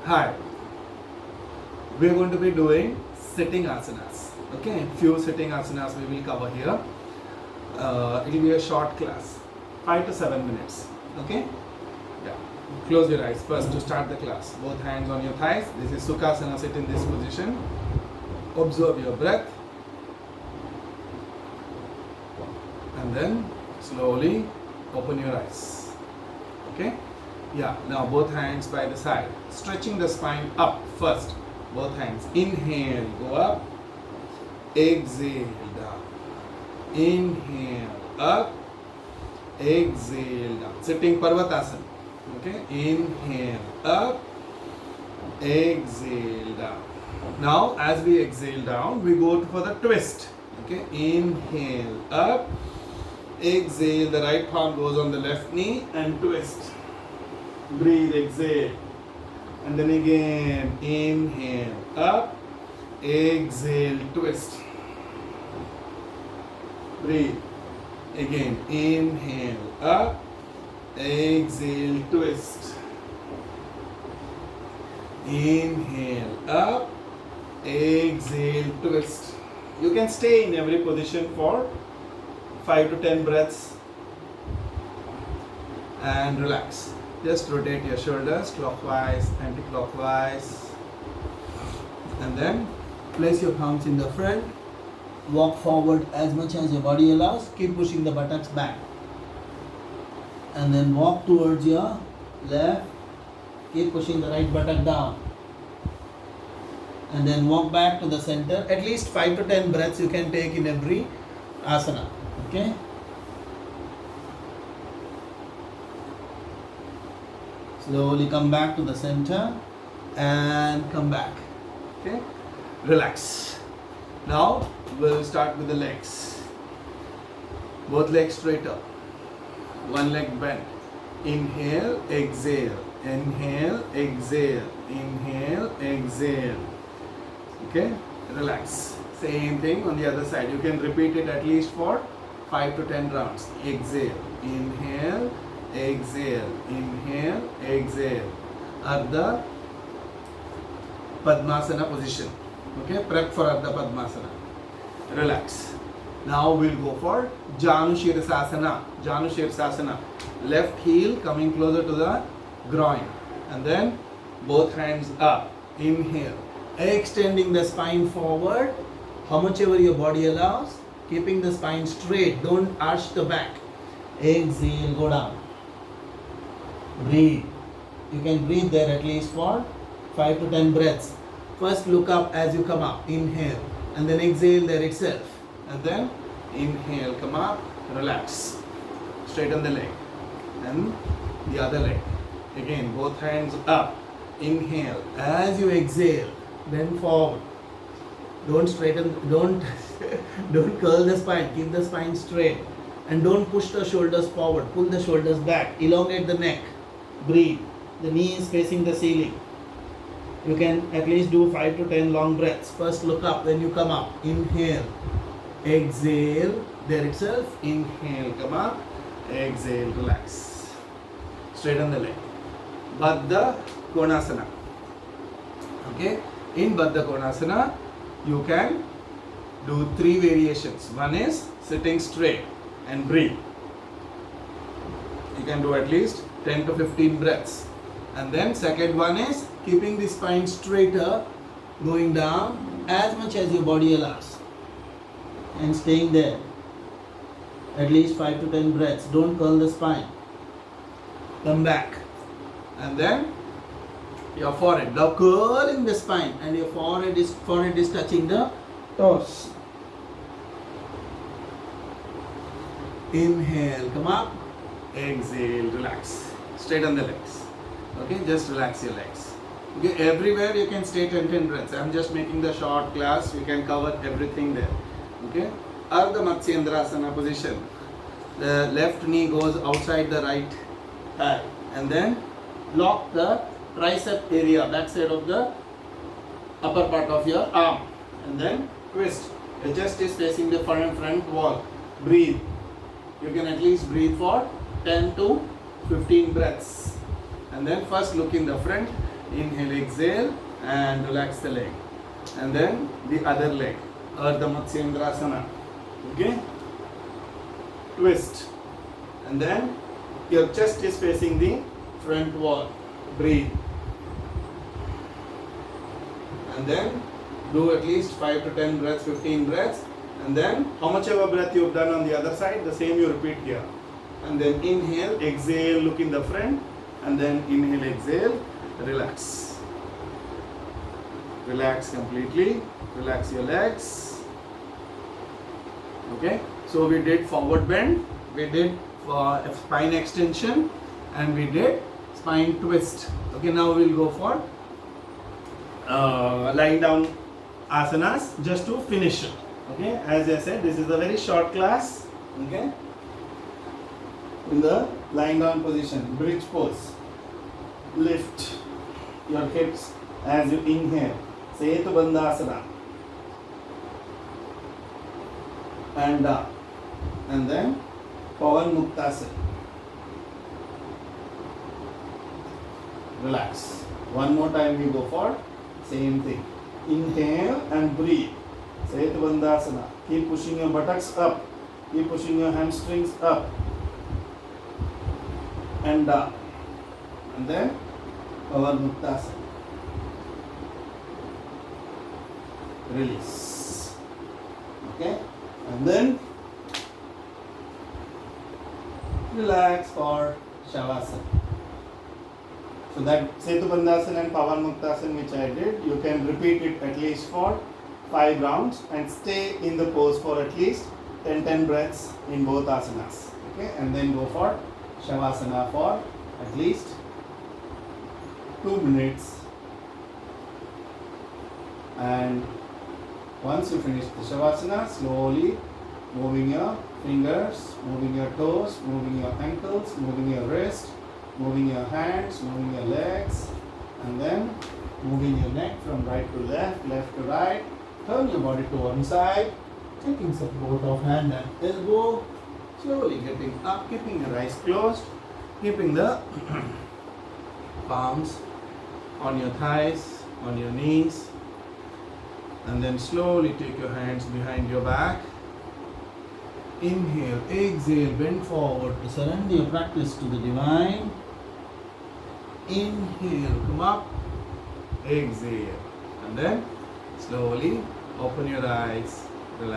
Hi, we are going to be doing sitting asanas. Okay, few sitting asanas we will cover here. It will be a short class, 5 to 7 minutes. Okay, yeah. Close your eyes first to start the class. Both hands on your thighs. This is Sukhasana. Sit in this position. Observe your breath, and then slowly open your eyes. Okay. Yeah, now both hands by the side, stretching the spine up first. Both hands, inhale, go up, exhale, down. Inhale, up, exhale, down. Sitting Parvatasana. Okay, inhale, up, exhale, down. Now, as we exhale down, we go for the twist. Okay, inhale, up, exhale, the right palm goes on the left knee and twist. Breathe, exhale, and then again inhale, up, exhale, twist. Breathe, again inhale, up, exhale, twist. Inhale, up, exhale, twist. You can stay in every position for 5 to 10 breaths and relax. Just rotate your shoulders clockwise, anti-clockwise, and then place your palms in the front. Walk forward as much as your body allows. Keep pushing the buttocks back, and then walk towards your left. Keep pushing the right buttock down, and then walk back to the center. At least 5 to 10 breaths you can take in every asana. Okay. Slowly come back to the center and come back. Okay, relax. Now we'll start with the legs. Both legs straight up. One leg bent. Inhale, exhale. Inhale, exhale. Inhale, exhale. Okay, relax. Same thing on the other side. You can repeat it at least for 5 to 10 rounds. Exhale. Inhale, exhale, inhale, exhale. Ardha Padmasana position. Okay, prep for Ardha Padmasana. Relax. Now we'll go for Janu Shirsasana. Janu Shirsasana. Left heel coming closer to the groin, and then both hands up. Inhale, extending the spine forward, how much ever your body allows. Keeping the spine straight. Don't arch the back. Exhale, go down. Breathe. You can breathe there at least for 5 to 10 breaths. First look up as you come up. Inhale. And then exhale there itself. And then inhale, come up, relax. Straighten the leg. And the other leg. Again, both hands up. Inhale. As you exhale, bend forward. Don't straighten, don't curl the spine. Keep the spine straight. And don't push the shoulders forward. Pull the shoulders back. Elongate the neck. Breathe. The knee is facing the ceiling. You can at least do 5 to 10 long breaths. First look up when you come up. Inhale. Exhale. There itself. Inhale. Come up. Exhale. Relax. Straighten the leg. Baddha Konasana. Okay. In Baddha Konasana, you can do 3 variations. One is sitting straight and breathe. You can do at least 10 to 15 breaths. And then second one is keeping the spine straighter, going down as much as your body allows and staying there at least 5 to 10 breaths. Don't curl the spine. Come back, and then your forehead. Now curling the spine, and your forehead is touching the toes. Inhale, come up. Exhale, relax. Straighten the legs. Okay, just relax your legs. Okay, everywhere you can stay 10 breaths. I'm just making the short class. We can cover everything there. Okay, Ardha Matsyendrasana position. The left knee goes outside the right thigh, and then lock the tricep area, back side of the upper part of your arm, and then twist. The chest is facing the front wall. Breathe. You can at least breathe for 10 to 15 breaths. And then first look in the front, Inhale, exhale, and relax the leg. And then the other leg, Ardha Matsyendrasana. Okay? Twist. And then your chest is facing the front wall. Breathe. And then do at least 5 to 10 breaths, 15 breaths. And then how much ever breath you've done on the other side, the same you repeat here. And then inhale, exhale, look in the front. And then inhale, exhale, relax. Relax completely. Relax your legs. Okay. So we did forward bend. We did spine extension. And we did spine twist. Okay. Now we'll go for lying down asanas just to finish it. Okay. As I said, this is a very short class. Okay. In the lying down position, bridge pose. Lift your hips as you inhale. Setu Bandhasana. And up. And then Pavan Muktasana. Relax. One more time we go for same thing. Inhale and breathe. Setu Bandhasana. Keep pushing your buttocks up. Keep pushing your hamstrings up. And down. And then Pavan Muktasana. Release. Okay. And then relax for Shavasana. So that Setu Bandhasana and Pavan Muktasana which I did, you can repeat it at least for 5 rounds and stay in the pose for at least 10 breaths in both asanas. Okay, and then go for Shavasana for at least 2 minutes. And once you finish the Shavasana, slowly moving your fingers, moving your toes, moving your ankles, moving your wrist, moving your hands, moving your legs, and then moving your neck from right to left, left to right. Turn your body to one side, taking support of hand and elbow, slowly getting up, keeping your eyes closed, keeping the palms on your thighs, on your knees, and then slowly take your hands behind your back. Inhale, exhale, bend forward to surrender your practice to the divine. Inhale, come up, exhale, and then slowly open your eyes, relax.